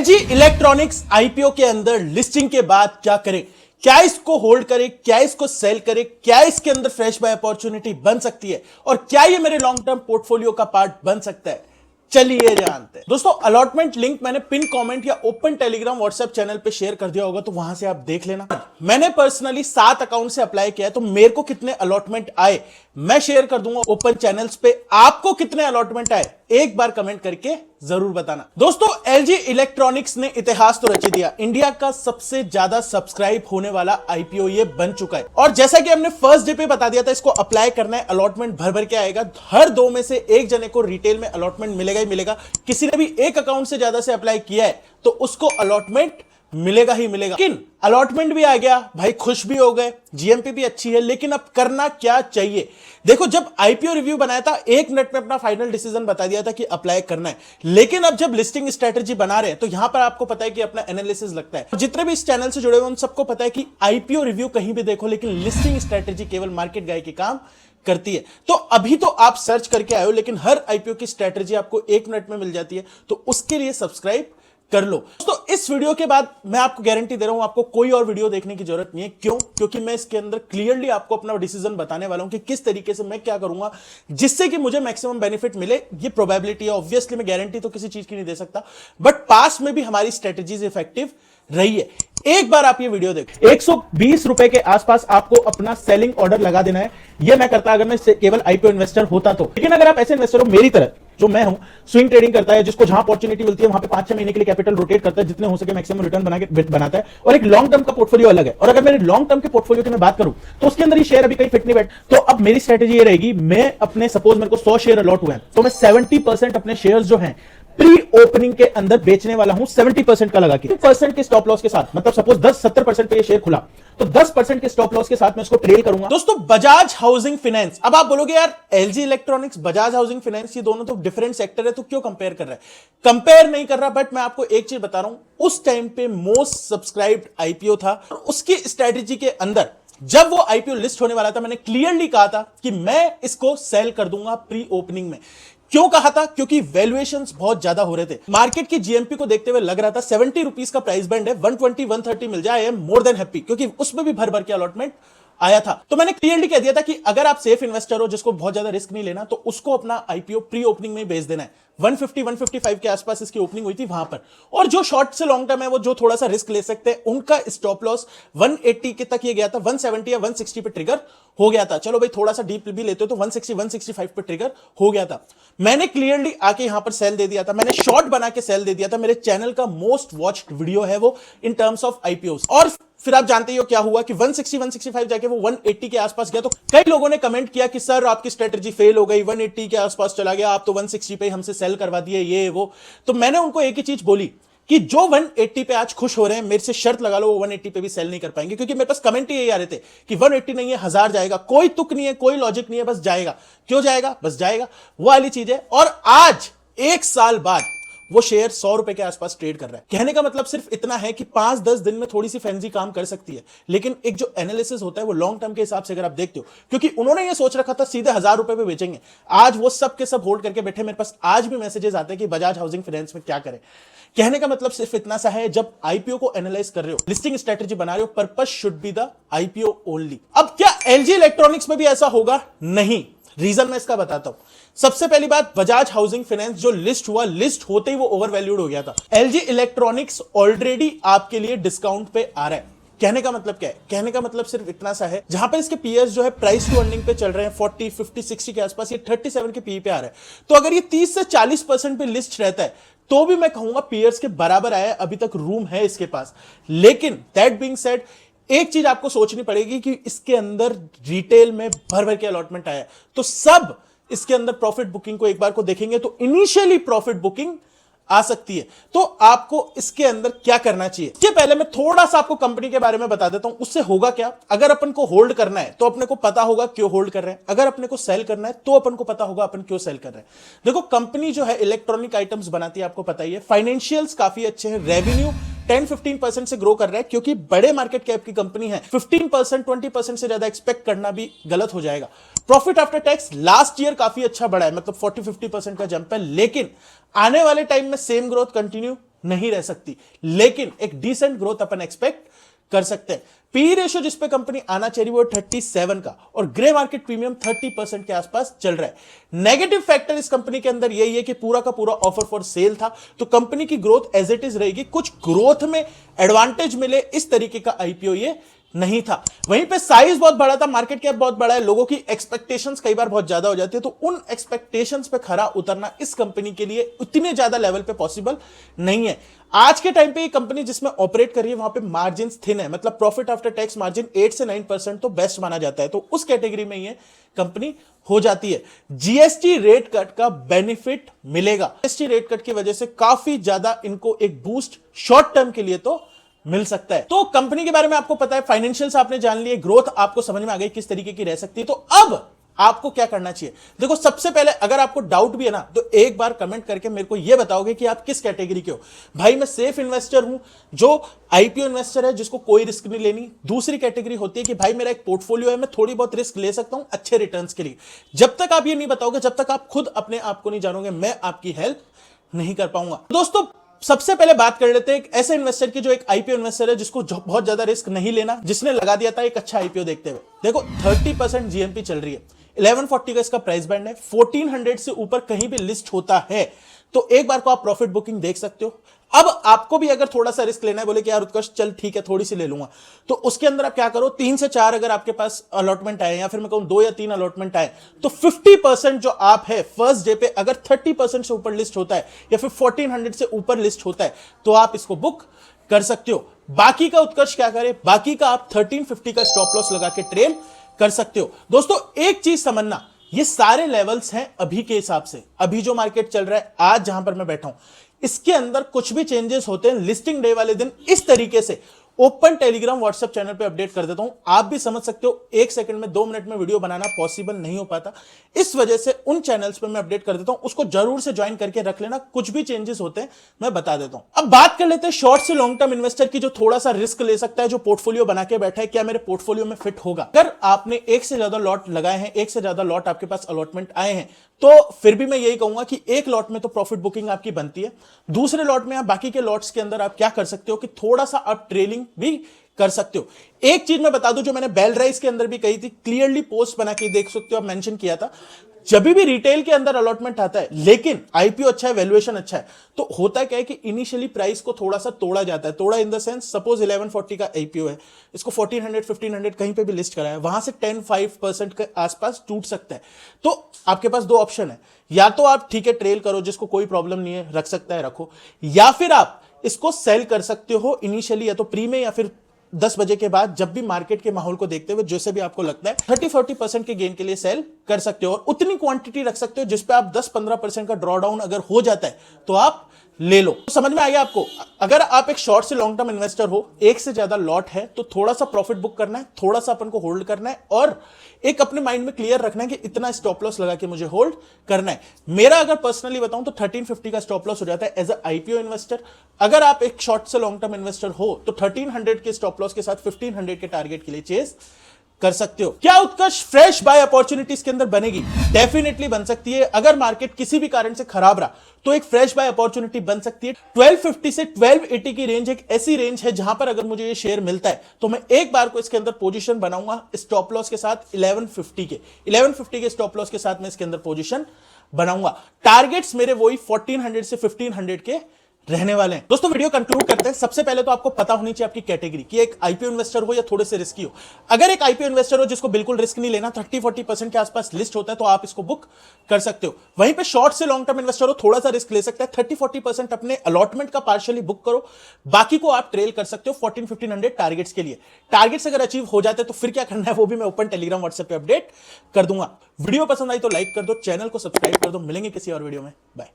LG electronics IPO के अंदर listing के बाद क्या करें, क्या इसको होल्ड करें, क्या इसको सेल करें, क्या इसके अंदर फ्रेश बाय अपॉर्चुनिटी बन सकती है और क्या ये मेरे लॉन्ग टर्म पोर्टफोलियो का पार्ट बन सकता है, चलिए जानते हैं। दोस्तों अलॉटमेंट लिंक मैंने पिन कमेंट या ओपन टेलीग्राम व्हाट्सएप चैनल पे शेयर कर दिया होगा, तो वहां से आप देख लेना। मैंने पर्सनली 7 अकाउंट से अप्लाई किया है, तो मेरे को कितने अलॉटमेंट आए मैं शेयर कर दूंगा ओपन चैनल्स पे। आपको कितने अलॉटमेंट आए एक बार कमेंट करके जरूर बताना। दोस्तों एलजी इलेक्ट्रॉनिक्स ने इतिहास तो रच दिया, इंडिया का सबसे ज्यादा सब्सक्राइब होने वाला आईपीओ ये बन चुका है। और जैसा कि हमने फर्स्ट डे पे बता दिया था, इसको अप्लाई करना है, अलॉटमेंट भर भर के आएगा। हर 2 में से एक जने को रिटेल में अलॉटमेंट मिलेगा ही मिलेगा। किसी ने भी एक अकाउंट से ज्यादा से अप्लाई किया है तो उसको अलॉटमेंट मिलेगा ही मिलेगा। लेकिन अलॉटमेंट भी आ गया भाई, खुश भी हो गए, जीएमपी भी अच्छी है, लेकिन अब करना क्या चाहिए। देखो जब आईपीओ रिव्यू बनाया था 1 मिनट में अपना फाइनल डिसीजन बता दिया था कि अप्लाई करना है, लेकिन अब जब लिस्टिंग स्ट्रेटजी बना रहे हैं तो यहां पर आपको पता है कि अपना एनालिसिस लगता है। जितने भी इस चैनल से जुड़े हुए उन सबको पता है कि आईपीओ रिव्यू कहीं भी देखो, लेकिन लिस्टिंग स्ट्रेटजी केवल मार्केट गाय के काम करती है। तो अभी तो आप सर्च करके आए हो, लेकिन हर आईपीओ की स्ट्रेटजी आपको 1 मिनट में मिल जाती है, तो उसके लिए सब्सक्राइब कर लो। दोस्तों इस वीडियो के बाद मैं आपको गारंटी दे रहा हूं, आपको कोई और वीडियो देखने की जरूरत नहीं है। क्यों? क्योंकि मैं इसके अंदर क्लियरली आपको अपना डिसीजन बताने वाला हूं कि किस तरीके से मैं क्या करूंगा जिससे कि मुझे मैक्सिमम बेनिफिट मिले। ये प्रोबेबिलिटी है, ऑब्वियसली मैं गारंटी तो किसी चीज की नहीं दे सकता, बट पास में भी हमारी स्ट्रेटेजीज इफेक्टिव रही है। एक बार आप ये वीडियो देखो, 120 रुपए के आसपास आपको अपना सेलिंग ऑर्डर लगा देना है। ये मैं करता अगर मैं केवल आईपीओ इन्वेस्टर होता तो। लेकिन अगर आप ऐसे इन्वेस्टर हो मेरी तरह, जो मैं हूं, स्विंग ट्रेडिंग करता है, जिसको जहां अपॉर्चुनिटी मिलती है वहां पे 5-6 महीने के लिए कैपिटल रोटेट करता है, जितने हो सके मैक्सिमम रिटर्न बनाता है, और एक लॉन्ग टर्म का पोर्टफोलियो अलग है। और अगर मेरे लॉन्ग टर्म के पोर्टफोलियो की मैं बात करूं तो उसके अंदर ये शेयर अभी कहीं फिट नहीं बैठ। तो अब मेरी स्ट्रेटेजी ये रहेगी, मैं अपने सपोज मेरे को 100 शेयर अलॉट हुए हैं, तो मैं 70% अपने शेयर्स जो हैं प्री ओपनिंग के अंदर बेचने वाला हूं, 70% का लगा के, 10% के स्टॉप लॉस के साथ। मतलब सपोज 10-70% पे ये शेयर खुला तो 10% के स्टॉप लॉस के साथ मैं इसको ट्रेल करूंगा। दोस्तों बजाज हाउसिंग फाइनेंस, अब आप बोलोगे यार LG electronics Bajaj housing finance ये दोनों तो डिफरेंट सेक्टर है, तो क्यों कंपेयर कर रहा है? कंपेयर नहीं कर रहा, बट मैं आपको एक चीज बता रहा हूं, उस टाइम पे मोस्ट सब्सक्राइब्ड आईपीओ था। उसकी स्ट्रेटेजी के अंदर जब वो आईपीओ लिस्ट होने वाला था, मैंने क्लियरली कहा था कि मैं इसको सेल कर दूंगा प्री ओपनिंग में। क्यों कहा था? क्योंकि वैल्यूएशंस बहुत ज्यादा हो रहे थे। मार्केट की जीएमपी को देखते हुए लग रहा था 70 रुपीज का प्राइस बैंड है, 120-130 मिल जाए, I am more than happy, क्योंकि उसमें भी भर भर के अलॉटमेंट आया था। तो मैंने क्लियरली कह दिया था कि अगर आप सेफ इन्वेस्टर हो जिसको बहुत ज्यादा रिस्क नहीं लेना, तो उसको अपना आईपीओ प्री ओपनिंग में बेच देना है। 150-155 के आसपास इसकी ओपनिंग हुई थी वहां पर। और जो शॉर्ट से लॉन्ग टर्म है, वो जो थोड़ा सा रिस्क ले सकते हैं, उनका स्टॉप लॉस 180 के तक ये गया था, 170 या 160 पे ट्रिगर हो गया था। चलो भाई थोड़ा सा डीप भी लेते हो तो 160-165 पे ट्रिगर हो गया था। मैंने क्लियरली आके यहां पर सेल दे दिया था, मैंने शॉर्ट बना के सेल दे दिया था। मेरे चैनल का मोस्ट वॉच्ड वीडियो है वो इन टर्म्स ऑफ आईपीओस। और फिर आप जानते ही हो क्या हुआ कि 160-165 जाके वो 180 के आसपास गया। तो कई लोगों ने कमेंट किया कि सर आपकी स्ट्रेटजी फेल हो गई, 180 के आसपास चला गया, आप तो 160 पे हमसे सेल करवा दिए, ये वो। तो मैंने उनको एक ही चीज बोली कि जो 180 पे आज खुश हो रहे हैं, मेरे से शर्त लगा लो वो 180 पे भी सेल नहीं कर पाएंगे, क्योंकि मेरे पास कमेंट ही यही आ रहे थे कि 180 नहीं है 1000 जाएगा। कोई तुक नहीं है, कोई लॉजिक नहीं है, बस जाएगा। क्यों जाएगा? बस जाएगा, वो वाली चीज है। और आज 1 साल बाद वो शेयर 100 रुपए के आसपास ट्रेड कर रहा है। कहने का मतलब सिर्फ इतना है कि 5-10 दिन में थोड़ी सी फैंसी काम कर सकती है, लेकिन एक जो एनालिसिस होता है वो लॉन्ग टर्म के हिसाब से अगर आप देखते हो, क्योंकि उन्होंने ये सोच रखा था सीधे 1000 रुपए पे बेचेंगे, आज वो सब के सब होल्ड करके बैठे। मेरे पास आज भी मैसेजेस आते हैं कि बजाज हाउसिंग फाइनेंस में क्या करें। कहने का मतलब सिर्फ इतना सा है, जब आईपीओ को एनालाइज कर रहे हो, लिस्टिंग स्ट्रेटजी बना रहे हो, purpose should be the IPO only. अब क्या एलजी इलेक्ट्रॉनिक्स में भी ऐसा होगा? नहीं। रीजन मैं इसका बताता हूं। सबसे पहली बात, बजाज हाउसिंग फाइनेंस जो लिस्ट हुआ, लिस्ट होते ही वो ओवरवैल्यूड हो गया था। एलजी इलेक्ट्रॉनिक्स ऑलरेडी आपके लिए डिस्काउंट पे आ रहा है। कहने का मतलब क्या है? कहने का मतलब सिर्फ इतना सा है, जहां पर इसके पीएस जो है प्राइस टू अर्निंग पे चल रहे हैं 40, 50, 60 के आसपास, ये 37 के पी पे आ रहा है। तो अगर ये 30 से 40% पे लिस्ट रहता है तो भी मैं कहूंगा पीयर्स के बराबर आया है, अभी तक रूम है इसके पास। लेकिन दैट बीइंग सेड, एक चीज आपको सोचनी पड़ेगी कि इसके अंदर रिटेल में भर भर के अलॉटमेंट आया है, तो सब इसके अंदर प्रॉफिट बुकिंग को एक बार को देखेंगे तो इनिशियली प्रॉफिट बुकिंग आ सकती है। तो आपको इसके अंदर क्या करना चाहिए, इसके पहले मैं थोड़ा सा आपको कंपनी के बारे में बता देता हूं। उससे होगा क्या, अगर अपन को होल्ड करना है तो अपने को पता होगा क्यों होल्ड कर रहे हैं, अगर अपने को सेल करना है तो अपन को पता होगा अपन क्यों सेल कर रहे हैं। देखो कंपनी जो है इलेक्ट्रॉनिक आइटम्स बनाती है, आपको पता ही है, फाइनेंशियल्स काफी अच्छे हैं, रेवेन्यू 10-15% से ग्रो कर रहा है, क्योंकि बड़े मार्केट कैप की कंपनी है। 15%, 20% से ज्यादा एक्सपेक्ट करना भी गलत हो जाएगा। Profit after tax last year काफी अच्छा बढ़ा है, मतलब 40-50% का जंप है, लेकिन आने वाले टाइम में सेम ग्रोथ कंटिन्यू नहीं रह सकती, लेकिन एक डिसेंट ग्रोथ अपन एक्सपेक्ट कर सकते हैं। पी रेशियो जिस पे कंपनी आना चाहिए वो 37 का, और ग्रे मार्केट प्रीमियम 30% के आसपास चल रहा है। नेगेटिव फैक्टर इस कंपनी के अंदर यही है कि पूरा का पूरा ऑफर फॉर सेल था, तो कंपनी की ग्रोथ एज इट इज रहेगी। कुछ ग्रोथ में एडवांटेज मिले इस तरीके का आईपीओ ये नहीं था। वहीं पे साइज बहुत बड़ा था, मार्केट कैप बहुत बड़ा है, लोगों की एक्सपेक्टेशंस कई बार बहुत ज्यादा हो जाती है, तो उन एक्सपेक्टेशंस पे खरा उतरना इस कंपनी के लिए उतने ज्यादा लेवल पे पॉसिबल नहीं है। आज के टाइम पे ये कंपनी जिसमें ऑपरेट कर रही है वहां पे मार्जिन थिन है, मतलब प्रॉफिट आफ्टर टैक्स मार्जिन 8 से 9% तो बेस्ट माना जाता है, तो उस कैटेगरी में ये कंपनी हो जाती है। जीएसटी रेट कट का बेनिफिट मिलेगा, जीएसटी रेट कट की वजह से काफी ज्यादा इनको एक बूस्ट शॉर्ट टर्म के लिए तो मिल सकता है। तो कंपनी के बारे में आपको पता है, फाइनेंशियल्स आपने जान लिए, ग्रोथ आपको समझ में आ गई किस तरीके की रह सकती है। तो अब आपको क्या करना चाहिए? देखो, सबसे पहले अगर आपको डाउट भी है ना, तो एक बार कमेंट करके मेरे को यह बताओगे कि आप किस कैटेगरी के हो। भाई मैं सेफ इन्वेस्टर हूं, जो आईपीओ इन्वेस्टर है, जिसको कोई रिस्क नहीं लेनी। दूसरी कैटेगरी होती है कि भाई मेरा एक पोर्टफोलियो है, मैं थोड़ी बहुत रिस्क ले सकता हूं अच्छे रिटर्न्स के लिए। जब तक आप ये नहीं बताओगे, जब तक आप खुद अपने आप को नहीं जानोगे, मैं आपकी हेल्प नहीं कर पाऊंगा। दोस्तों, सबसे पहले बात कर लेते हैं एक ऐसे इन्वेस्टर की जो एक आईपीओ इन्वेस्टर है, जिसको बहुत ज्यादा रिस्क नहीं लेना, जिसने लगा दिया था एक अच्छा आईपीओ देखते हुए। देखो 30% जीएमपी चल रही है, 1140 का इसका प्राइस बैंड है, 1400 से ऊपर कहीं भी लिस्ट होता है, तो एक बार को आप प्रॉफिट बुकिंग देख सकते हो। अब आपको भी अगर थोड़ा सा रिस्क लेना है, बोले कि यार उत्कर्ष चल ठीक है थोड़ी सी ले लूंगा, तो उसके अंदर आप क्या करो, 3 से 4 अगर आपके पास अलॉटमेंट आए, या फिर मैं कहूं 2 या 3 अलॉटमेंट आए, तो 50% जो आप है फर्स्ट डे पे अगर 30% से ऊपर लिस्ट होता है, या फिर 1400 से ऊपर लिस्ट होता है, तो आप इसको बुक कर सकते हो। बाकी का उत्कर्ष क्या करे, बाकी का आप 1350 का स्टॉप लॉस लगा के ट्रेल कर सकते हो। दोस्तों एक चीज समझना, ये सारे लेवल्स हैं अभी के हिसाब से, अभी जो मार्केट चल रहा है, आज जहां पर मैं बैठा हूं, इसके अंदर कुछ भी चेंजेस होते हैं लिस्टिंग डे वाले दिन इस तरीके से ओपन टेलीग्राम व्हाट्सएप चैनल पे अपडेट कर देता हूं। आप भी समझ सकते हो 1 सेकंड में 2 मिनट में वीडियो बनाना पॉसिबल नहीं हो पाता, इस वजह से उन चैनल्स पे मैं अपडेट कर देता हूं, उसको जरूर से ज्वाइन करके रख लेना। कुछ भी चेंजेस होते हैं मैं बता देता हूं। अब बात कर लेते हैं शॉर्ट से लॉन्ग टर्म इन्वेस्टर की, जो थोड़ा सा रिस्क ले सकता है, जो पोर्टफोलियो बना के बैठा है, क्या मेरे पोर्टफोलियो में फिट होगा। अगर आपने एक से ज्यादा लॉट लगाए हैं, एक से ज्यादा लॉट आपके पास अलॉटमेंट आए हैं, तो फिर भी मैं यही कहूंगा कि एक लॉट में तो प्रॉफिट बुकिंग आपकी बनती है, दूसरे लॉट में आप बाकी के लॉट्स के अंदर आप क्या कर सकते हो कि थोड़ा सा आप ट्रेलिंग भी कर सकते हो। एक चीज मैं बता दूं, जो मैंने बेल राइस के अंदर भी कही थी, क्लियरली पोस्ट बना के देख सकते हो, आप मेंशन किया था, जब भी रिटेल के अंदर अलॉटमेंट आता है, लेकिन आईपीओ अच्छा है, वैल्यूएशन अच्छा है, तो होता क्या है कि इनिशियली प्राइस को थोड़ा सा तोड़ा जाता है। तोड़ा इन द सेंस, सपोज 1140 का आईपीओ है, इसको 1400 1500 कहीं पे भी लिस्ट करा है, वहां से 10-5% के आसपास टूट सकता है। तो आपके पास 2 ऑप्शन है, या तो आप ठीक है ट्रेल करो, जिसको कोई प्रॉब्लम नहीं है, रख सकता है रखो, या फिर आप इसको सेल कर सकते हो इनिशियली, या तो प्री में या फिर 10 बजे के बाद, जब भी मार्केट के माहौल को देखते हुए जैसे भी आपको लगता है 30-40% के गेन के लिए सेल कर सकते हो, और उतनी क्वांटिटी रख सकते हो जिसपे आप 10-15% का ड्रॉ डाउन अगर हो जाता है तो आप ले लो। तो समझ में आ गया आपको। अगर आप एक शॉर्ट से लॉन्ग टर्म इन्वेस्टर हो, एक से ज्यादा लॉट है, तो थोड़ा सा प्रॉफिट बुक करना है, थोड़ा सा अपन को होल्ड करना है, और एक अपने माइंड में क्लियर रखना है कि इतना स्टॉप लॉस लगा के मुझे होल्ड करना है। मेरा अगर पर्सनली बताऊं तो 1350 का स्टॉप लॉस हो जाता है एज अ आईपीओ इन्वेस्टर। अगर आप एक शॉर्ट से लॉन्ग टर्म इन्वेस्टर हो तो 1300 के स्टॉप लॉस के साथ 1500 के टारगेट के लिए चेस कर सकते हो। क्या उत्कर्ष फ्रेश बाय अपॉर्चुनिटीज के अंदर बनेगी? डेफिनेटली बन सकती है। अगर मार्केट किसी भी कारण से खराब रहा तो एक फ्रेश बाय अपॉर्चुनिटी बन सकती है। 1250 से 1280 की रेंज एक ऐसी रेंज है जहां पर अगर मुझे ये शेयर मिलता है तो मैं एक बार को इसके अंदर पोजीशन बनाऊंगा स्टॉप लॉस के साथ 1150 के स्टॉप लॉस के साथ मैं इसके अंदर पोजीशन बनाऊंगा। टारगेट्स मेरे वही 1400 से 1500 के रहने वाले हैं। दोस्तों वीडियो कंक्लूड करते हैं। सबसे पहले तो आपको पता होनी चाहिए आपकी कैटेगरी कि एक आईपीओ इन्वेस्टर हो या थोड़े से रिस्की हो। अगर एक आईपीओ इन्वेस्टर हो जिसको बिल्कुल रिस्क नहीं लेना, 30-40% के आसपास लिस्ट होता है, तो आप इसको बुक कर सकते हो। वहीं पे शॉर्ट से लॉन्ग टर्म इन्वेस्टर हो, थोड़ा सा रिस्क ले सकता है, 30-40% अपने अलॉटमेंट का पार्शियली बुक करो, बाकी को आप ट्रेल कर सकते हो 1400-1500 टारगेट्स के लिए। टारगेट्स अगर अचीव हो जाते तो फिर क्या करना है वो भी मैं ओपन टेलीग्राम व्हाट्सएप पे अपडेट कर दूंगा। वीडियो पसंद आई तो लाइक कर दो, चैनल को सब्सक्राइब कर दो। मिलेंगे किसी और वीडियो में, बाय।